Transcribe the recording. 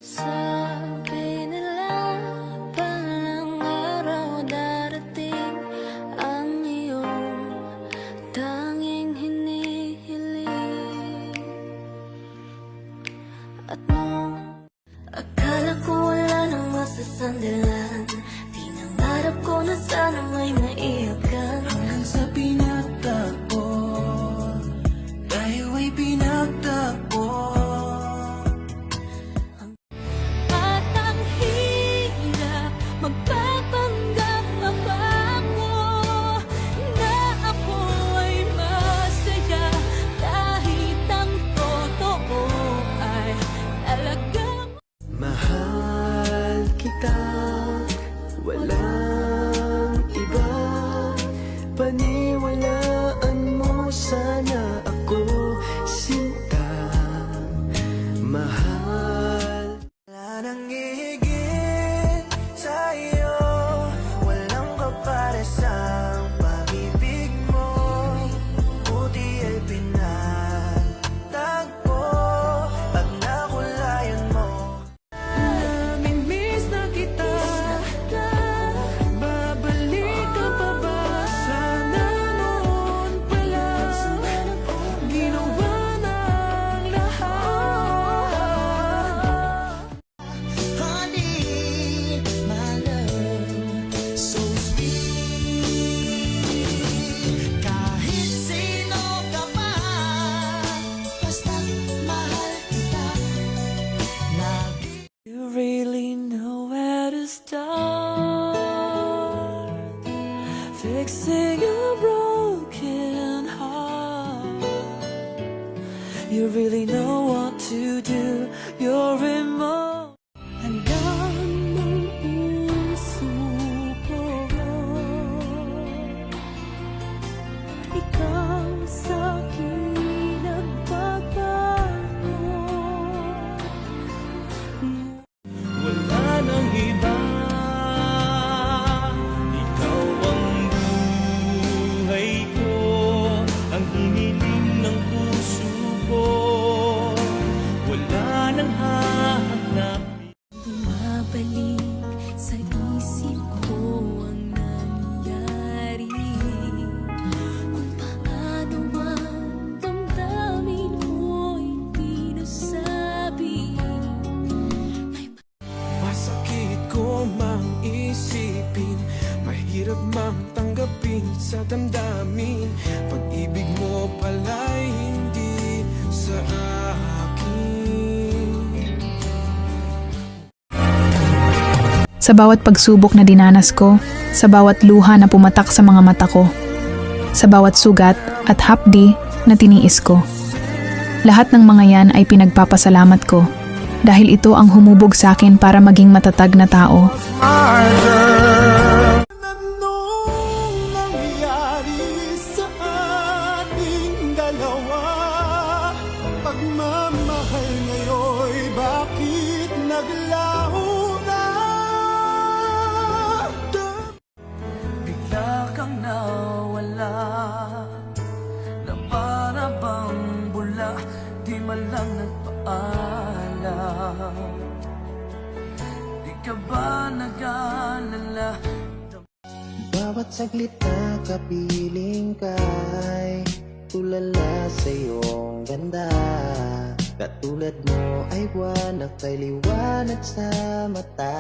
Sabi nila palang araw darating ang iyong tanging hinihiling. At nung akala ko wala nang masasandalan, pinangarap ko na sana may maiyakan. Hanggang sa pinagtagpo, tayo ay pinagtagpo. At ang hirap magpapanggap pa ako na ako ay masaya, kahit ang totoo ay talagang Mahal kita, walang iba. Paniwalaan mo sana ako, sinta. Mahal. Wala nang higit sa'yo, walang kaparesang pag-ibig mo. Buti ay pinagtagpo pag nakulayan mo. Namimiss na kita, babalik ka pa ba? Sana noon pa lang ginawa ng lahat. Honey, my love, so sweet. Kahit sino ka pa, basta't mahal kita. You really know where to start fixing your broken heart. You really know what to do. You're remote. Hanggang mong isuko, ikaw sa'kin nagbabago. Wala nang iba, ikaw ang buhay ko, ang hiniling ng puso ko. Wala nang hahanap. bumabalik sa isip ko ang nangyari, kung paano man damdamin mo'y di nasabi. Masakit ko mang isipin, mahirap mang tanggapin sa damdamin. Pag-ibig mo pala'y hindi sa akin. Sa bawat pagsubok na dinanas ko, sa bawat luha na pumatak sa mga mata ko, sa bawat sugat at hapdi na tiniis ko. Lahat ng mga yan ay pinagpapasalamat ko dahil ito ang humubog sa akin para maging matatag na tao. Anong nangyari sa ating dalawa? Pagmamahal ngayon'y bakit naglaho na? Bigla kang nawala, na para bang bula, di man lang nagpaalam. Di ka ba nag-alala? Bawat saglit na kapiling ka'y tulala sa iyong ganda. Katulad mo ay buwan na kay liwanag sa mata.